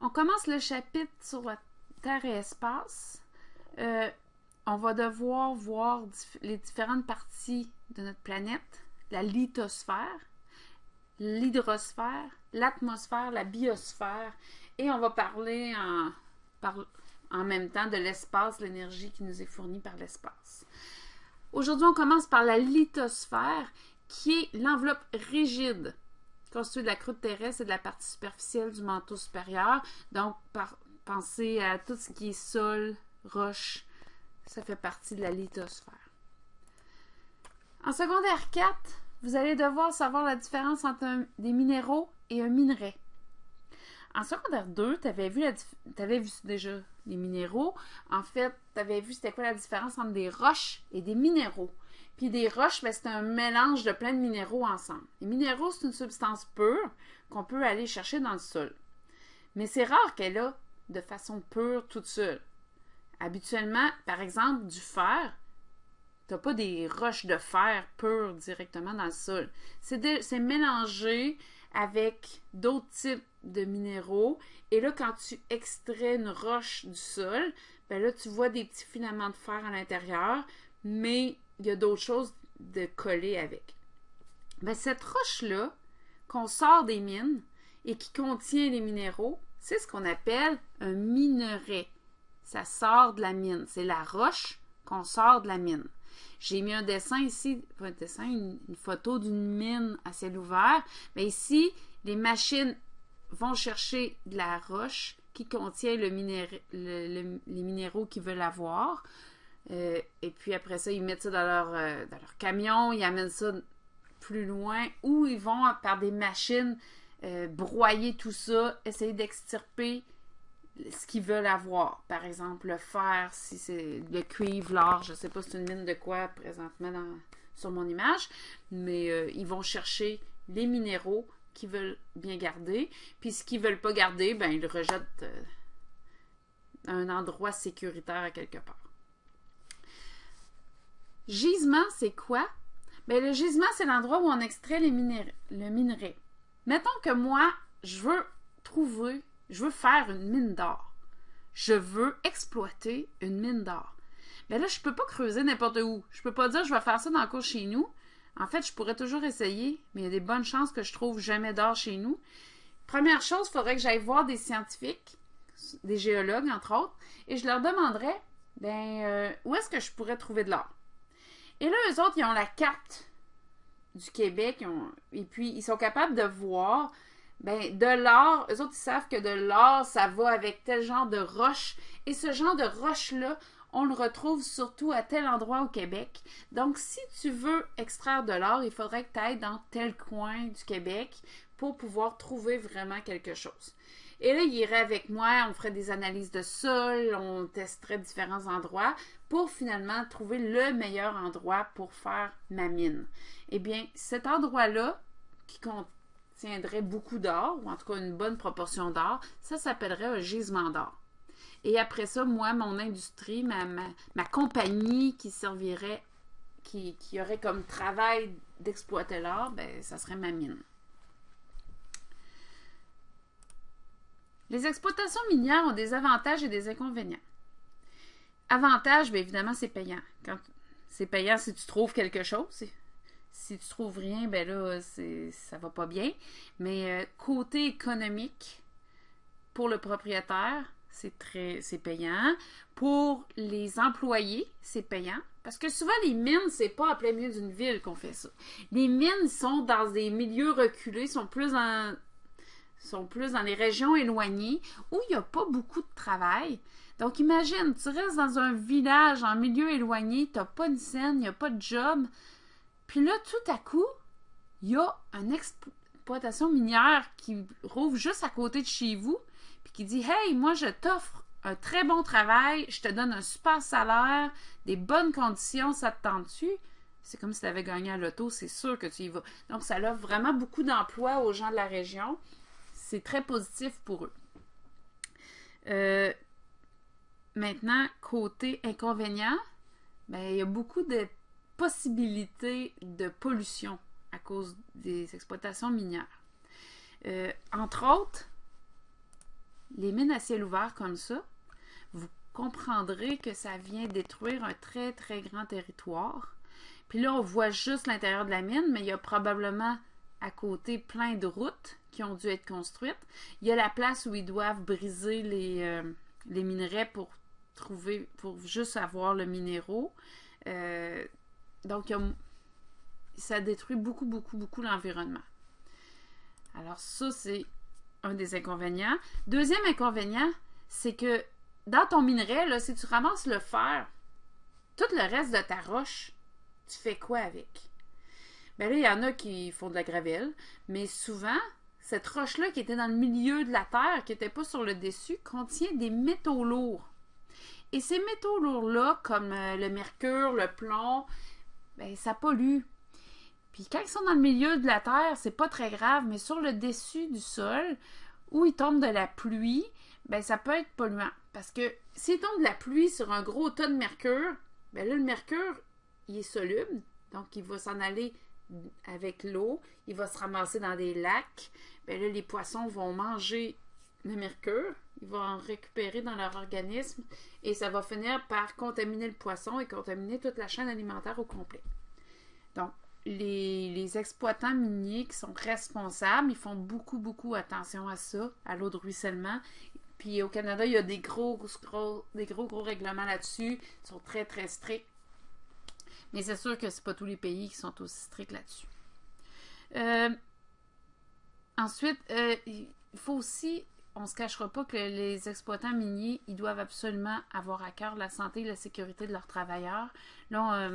On commence le chapitre sur la Terre et espace. On va devoir voir les différentes parties de notre planète, la lithosphère, l'hydrosphère, l'atmosphère, la biosphère, et on va parler en même temps de l'espace, l'énergie qui nous est fournie par l'espace. Aujourd'hui, on commence par la lithosphère, qui est l'enveloppe rigide constituée de la croûte terrestre et de la partie superficielle du manteau supérieur. Donc, pensez à tout ce qui est sol, roche, ça fait partie de la lithosphère. En secondaire 4, vous allez devoir savoir la différence entre des minéraux et un minerai. En secondaire 2, tu avais vu déjà les minéraux. En fait, tu avais vu c'était quoi la différence entre des roches et des minéraux. Puis des roches, c'est un mélange de plein de minéraux ensemble. Les minéraux, c'est une substance pure qu'on peut aller chercher dans le sol. Mais c'est rare qu'elle a de façon pure toute seule. Habituellement, par exemple, du fer, tu n'as pas des roches de fer pures directement dans le sol. C'est mélangé avec d'autres types de minéraux. Et là, quand tu extrais une roche du sol, ben là, tu vois des petits filaments de fer à l'intérieur, mais il y a d'autres choses de coller avec. Ben, cette roche-là, qu'on sort des mines et qui contient les minéraux, c'est ce qu'on appelle un minerai. Ça sort de la mine. C'est la roche qu'on sort de la mine. J'ai mis un dessin ici, pas un dessin, une photo d'une mine à ciel ouvert. Mais ici, les machines vont chercher de la roche qui contient les minéraux qu'ils veulent avoir. Et puis après ça, ils mettent ça dans leur camion, ils amènent ça plus loin, ou ils vont, par des machines, broyer tout ça, essayer d'extirper ce qu'ils veulent avoir. Par exemple, le fer, si c'est le cuivre, l'or, je ne sais pas si c'est une mine de quoi présentement sur mon image, mais ils vont chercher les minéraux qu'ils veulent bien garder, puis ce qu'ils ne veulent pas garder, ben ils le rejettent à un endroit sécuritaire à quelque part. Gisement, c'est quoi? Ben, le gisement, c'est l'endroit où on extrait le minerai. Mettons que moi, je veux faire une mine d'or. Je veux exploiter une mine d'or. Ben là, je peux pas creuser n'importe où. Je peux pas dire je vais faire ça dans le cours chez nous. En fait, je pourrais toujours essayer, mais il y a des bonnes chances que je trouve jamais d'or chez nous. Première chose, il faudrait que j'aille voir des scientifiques, des géologues entre autres, et je leur demanderais, où est-ce que je pourrais trouver de l'or? Et là, eux autres, ils ont la carte du Québec, et puis ils sont capables de voir, de l'or, eux autres, ils savent que de l'or, ça va avec tel genre de roche, et ce genre de roche-là, on le retrouve surtout à tel endroit au Québec. Donc, si tu veux extraire de l'or, il faudrait que tu ailles dans tel coin du Québec pour pouvoir trouver vraiment quelque chose. Et là, il irait avec moi, on ferait des analyses de sol, on testerait différents endroits pour finalement trouver le meilleur endroit pour faire ma mine. Eh bien, cet endroit-là, qui contiendrait beaucoup d'or, ou en tout cas une bonne proportion d'or, ça s'appellerait un gisement d'or. Et après ça, moi, mon industrie, ma compagnie qui servirait, qui aurait comme travail d'exploiter l'or, ça serait ma mine. Les exploitations minières ont des avantages et des inconvénients. Avantage, évidemment, c'est payant. C'est payant si tu trouves quelque chose. Si tu trouves rien, là, ça va pas bien. Mais côté économique, pour le propriétaire, c'est payant. Pour les employés, c'est payant. Parce que souvent, les mines, c'est pas à plein milieu d'une ville qu'on fait ça. Les mines sont dans des milieux reculés, sont plus dans les régions éloignées où il n'y a pas beaucoup de travail. Donc, imagine, tu restes dans un village en milieu éloigné, tu n'as pas de scène, il n'y a pas de job. Puis là, tout à coup, il y a une exploitation minière qui rouvre juste à côté de chez vous, puis qui dit « Hey, moi, je t'offre un très bon travail, je te donne un super salaire, des bonnes conditions, ça te tente-tu? » C'est comme si tu avais gagné à l'auto, c'est sûr que tu y vas. Donc, ça offre vraiment beaucoup d'emplois aux gens de la région. C'est très positif pour eux. Maintenant, côté inconvénient, il y a beaucoup de possibilités de pollution à cause des exploitations minières. Entre autres, les mines à ciel ouvert comme ça, vous comprendrez que ça vient détruire un très, très grand territoire. Puis là, on voit juste l'intérieur de la mine, mais il y a probablement à côté plein de routes qui ont dû être construites. Il y a la place où ils doivent briser les minerais pour juste avoir le minéraux. Donc, ça détruit beaucoup, beaucoup, beaucoup l'environnement. Alors ça, c'est un des inconvénients. Deuxième inconvénient, c'est que dans ton minerai, là, si tu ramasses le fer, tout le reste de ta roche, tu fais quoi avec? Bien là, il y en a qui font de la gravelle, mais souvent, cette roche-là qui était dans le milieu de la terre, qui n'était pas sur le dessus, contient des métaux lourds. Et ces métaux lourds-là, comme le mercure, le plomb, bien, ça pollue. Puis quand ils sont dans le milieu de la terre, c'est pas très grave, mais sur le dessus du sol, où il tombe de la pluie, bien, ça peut être polluant. Parce que s'il tombe de la pluie sur un gros tas de mercure, bien là, le mercure, il est soluble, donc il va s'en aller avec l'eau, il va se ramasser dans des lacs. Bien là, les poissons vont manger le mercure, ils vont en récupérer dans leur organisme et ça va finir par contaminer le poisson et contaminer toute la chaîne alimentaire au complet. Donc, les exploitants miniers qui sont responsables, ils font beaucoup, beaucoup attention à ça, à l'eau de ruissellement. Puis au Canada, il y a des gros règlements là-dessus. Ils sont très, très stricts. Mais c'est sûr que c'est pas tous les pays qui sont aussi stricts là-dessus. Ensuite, il faut aussi, on ne se cachera pas que les exploitants miniers, ils doivent absolument avoir à cœur la santé et la sécurité de leurs travailleurs. Là,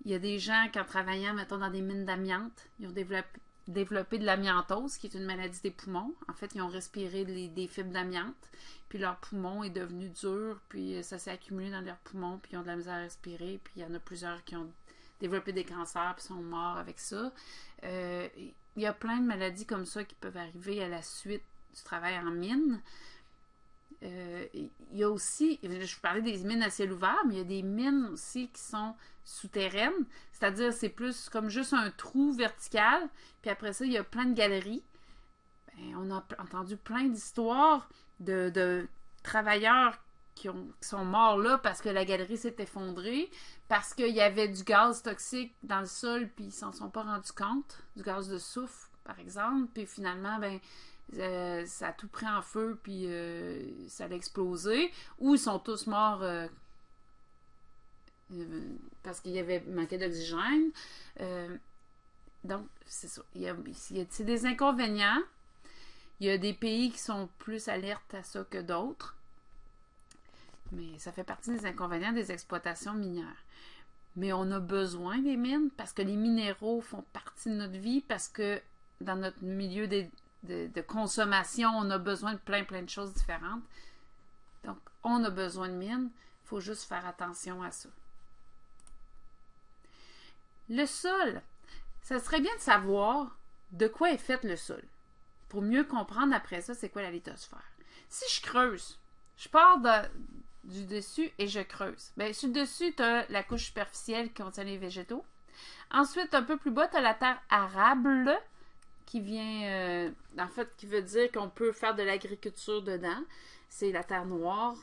il y a des gens qui, en travaillant, mettons, dans des mines d'amiante, ils ont développé de l'amiantose, qui est une maladie des poumons. En fait, ils ont respiré des fibres d'amiante, puis leur poumon est devenu dur, puis ça s'est accumulé dans leurs poumons, puis ils ont de la misère à respirer, puis il y en a plusieurs qui ont développé des cancers, puis sont morts avec ça. Il y a plein de maladies comme ça qui peuvent arriver à la suite du travail en mine. Il y a aussi, je parlais des mines à ciel ouvert, mais il y a des mines aussi qui sont souterraines, c'est-à-dire c'est plus comme juste un trou vertical, puis après ça, il y a plein de galeries. Ben, on a entendu plein d'histoires de travailleurs qui sont morts là parce que la galerie s'est effondrée, parce qu'il y avait du gaz toxique dans le sol, puis ils s'en sont pas rendus compte, du gaz de soufre, par exemple, puis finalement, ben ça a tout pris en feu, puis ça a explosé. Ou ils sont tous morts parce qu'il y avait manqué d'oxygène. Donc, c'est ça. C'est des inconvénients. Il y a des pays qui sont plus alertes à ça que d'autres. Mais ça fait partie des inconvénients des exploitations minières. Mais on a besoin des mines parce que les minéraux font partie de notre vie, parce que dans notre milieu de consommation, on a besoin de plein de choses différentes. Donc, on a besoin de mines. Il faut juste faire attention à ça. Le sol. Ça serait bien de savoir de quoi est fait le sol. Pour mieux comprendre après ça, c'est quoi la lithosphère. Si je creuse, je pars du dessus et je creuse. Bien, sur le dessus, tu as la couche superficielle qui contient les végétaux. Ensuite, un peu plus bas, tu as la terre arable, qui vient, en fait, qui veut dire qu'on peut faire de l'agriculture dedans. C'est la terre noire,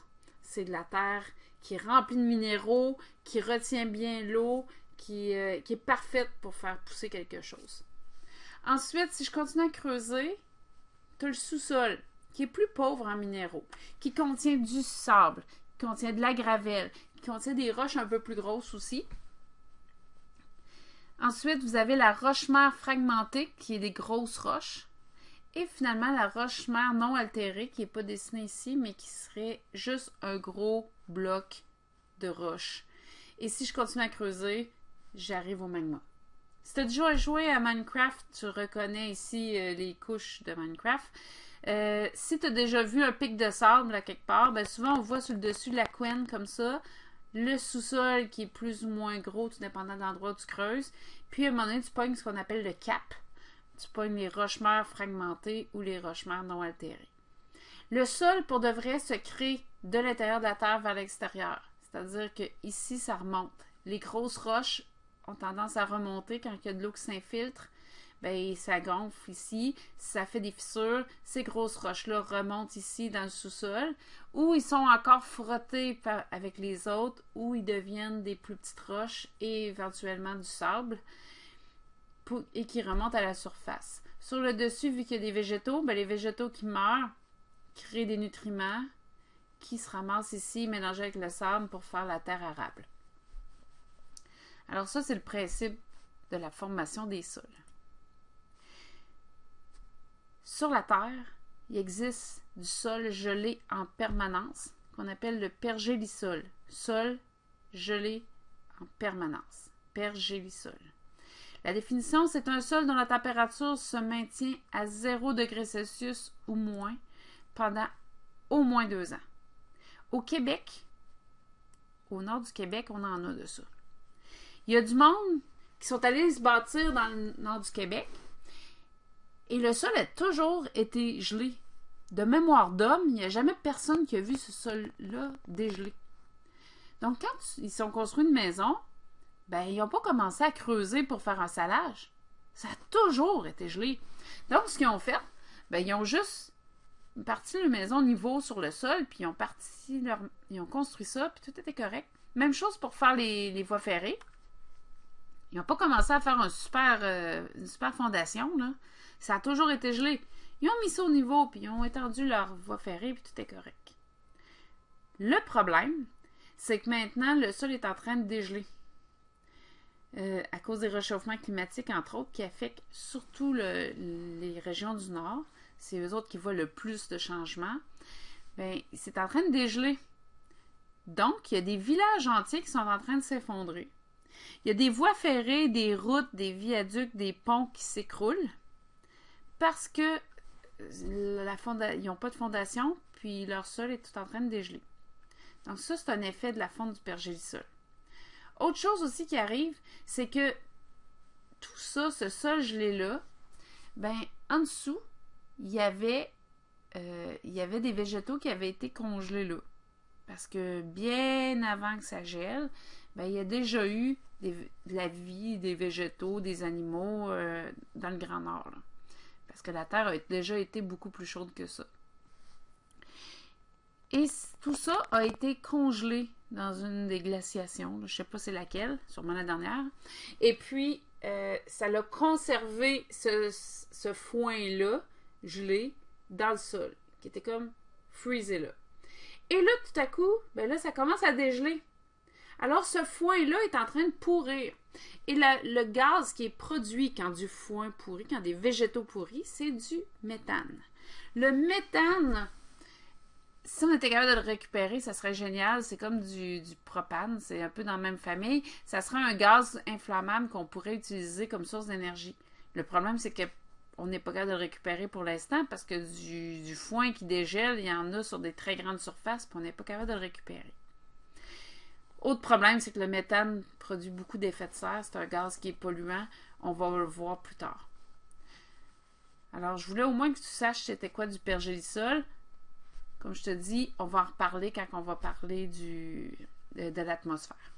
c'est de la terre qui est remplie de minéraux, qui retient bien l'eau, qui est parfaite pour faire pousser quelque chose. Ensuite, si je continue à creuser, tu as le sous-sol, qui est plus pauvre en minéraux, qui contient du sable, qui contient de la gravelle, qui contient des roches un peu plus grosses aussi. Ensuite, vous avez la roche-mère fragmentée, qui est des grosses roches. Et finalement, la roche-mère non altérée, qui n'est pas dessinée ici, mais qui serait juste un gros bloc de roche. Et si je continue à creuser, j'arrive au magma. Si tu as déjà joué à Minecraft, tu reconnais ici les couches de Minecraft. Si tu as déjà vu un pic de sable là, quelque part, ben souvent on voit sur le dessus de la couenne comme ça, le sous-sol qui est plus ou moins gros, tout dépendant de l'endroit où tu creuses. Puis à un moment donné, tu pognes ce qu'on appelle le cap. Tu pognes les roches-mères fragmentées ou les roches-mères non altérées. Le sol, pour de vrai, se crée de l'intérieur de la terre vers l'extérieur. C'est-à-dire que ici, ça remonte. Les grosses roches ont tendance à remonter quand il y a de l'eau qui s'infiltre. ben ça gonfle ici, ça fait des fissures, ces grosses roches-là remontent ici dans le sous-sol, ou ils sont encore frottés avec les autres, ou ils deviennent des plus petites roches et éventuellement du sable, et qui remontent à la surface. Sur le dessus, vu qu'il y a des végétaux, ben les végétaux qui meurent créent des nutriments qui se ramassent ici, mélangés avec le sable pour faire la terre arable. Alors ça, c'est le principe de la formation des sols. Sur la Terre, il existe du sol gelé en permanence, qu'on appelle le pergélisol. Sol gelé en permanence. Pergélisol. La définition, c'est un sol dont la température se maintient à 0 degré Celsius ou moins pendant au moins 2 ans. Au Québec, au nord du Québec, on en a de ça. Il y a du monde qui sont allés se bâtir dans le nord du Québec et le sol a toujours été gelé. De mémoire d'homme, il n'y a jamais personne qui a vu ce sol-là dégelé. Donc, quand ils ont construit une maison, ben, ils n'ont pas commencé à creuser pour faire un salage. Ça a toujours été gelé. Donc, ce qu'ils ont fait, ben, ils ont juste parti la maison niveau sur le sol, puis ils ont construit ça, puis tout était correct. Même chose pour faire les voies ferrées. Ils n'ont pas commencé à faire une super fondation, là. Ça a toujours été gelé. Ils ont mis ça au niveau, puis ils ont étendu leur voie ferrée, puis tout est correct. Le problème, c'est que maintenant, le sol est en train de dégeler. À cause des réchauffements climatiques, entre autres, qui affectent surtout les régions du Nord. C'est eux autres qui voient le plus de changements. Bien, c'est en train de dégeler. Donc, il y a des villages entiers qui sont en train de s'effondrer. Il y a des voies ferrées, des routes, des viaducs, des ponts qui s'écroulent parce que ils n'ont pas de fondation, puis leur sol est tout en train de dégeler. Donc ça, c'est un effet de la fonte du pergélisol. Autre chose aussi qui arrive, c'est que tout ça, ce sol gelé-là, ben en dessous, il y avait des végétaux qui avaient été congelés là. Parce que bien avant que ça gèle, ben, il y a déjà eu de la vie, des végétaux, des animaux dans le Grand Nord. Là. Parce que la Terre a déjà été beaucoup plus chaude que ça. Et tout ça a été congelé dans une des glaciations. Là. Je ne sais pas c'est laquelle, sûrement la dernière. Et puis, ça l'a conservé ce foin-là, gelé, dans le sol, qui était comme freezé là. Et là, tout à coup, ben là, ça commence à dégeler. Alors, ce foin-là est en train de pourrir. Et le gaz qui est produit quand du foin pourrit, quand des végétaux pourris, c'est du méthane. Le méthane, si on était capable de le récupérer, ça serait génial. C'est comme du propane, c'est un peu dans la même famille. Ça serait un gaz inflammable qu'on pourrait utiliser comme source d'énergie. Le problème, c'est qu'on n'est pas capable de le récupérer pour l'instant parce que du foin qui dégèle, il y en a sur des très grandes surfaces, puis on n'est pas capable de le récupérer. Autre problème, c'est que le méthane produit beaucoup d'effets de serre. C'est un gaz qui est polluant. On va le voir plus tard. Alors, je voulais au moins que tu saches c'était quoi du pergélisol. Comme je te dis, on va en reparler quand on va parler de l'atmosphère.